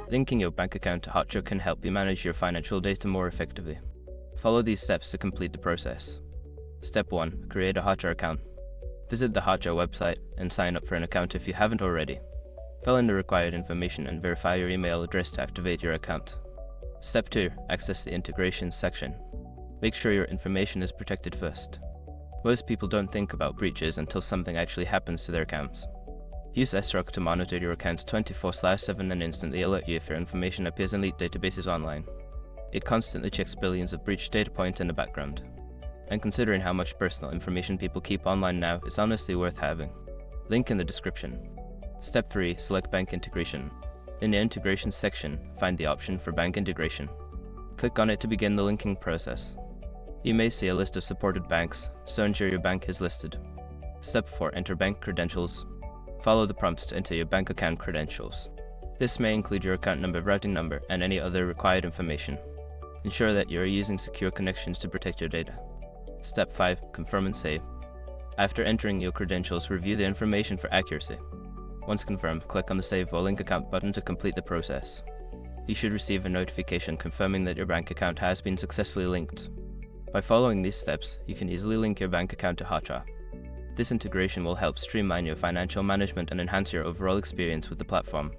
Linking your bank account to Hotjar can help you manage your financial data more effectively. Follow these steps to complete the process. Step 1. Create a Hotjar account. Visit the Hotjar website and sign up for an account if you haven't already. Fill in the required information and verify your email address to activate your account. Step 2. Access the integrations section. Make sure your information is protected first. Most people don't think about breaches until something actually happens to their accounts. Use SROC to monitor your accounts 24/7 and instantly alert you if your information appears in leaked databases online. It constantly checks billions of breached data points in the background. And considering how much personal information people keep online now, it's honestly worth having. Link in the description. Step 3. Select bank integration. In the integration section, find the option for bank integration. Click on it to begin the linking process. You may see a list of supported banks, so ensure your bank is listed. Step 4. Enter bank credentials. Follow the prompts to enter your bank account credentials. This may include your account number, routing number, and any other required information. Ensure that you are using secure connections to protect your data. Step 5. Confirm and save. After entering your credentials, review the information for accuracy. Once confirmed, click on the Save or Link Account button to complete the process. You should receive a notification confirming that your bank account has been successfully linked. By following these steps, you can easily link your bank account to Hotjar. This integration will help streamline your financial management and enhance your overall experience with the platform.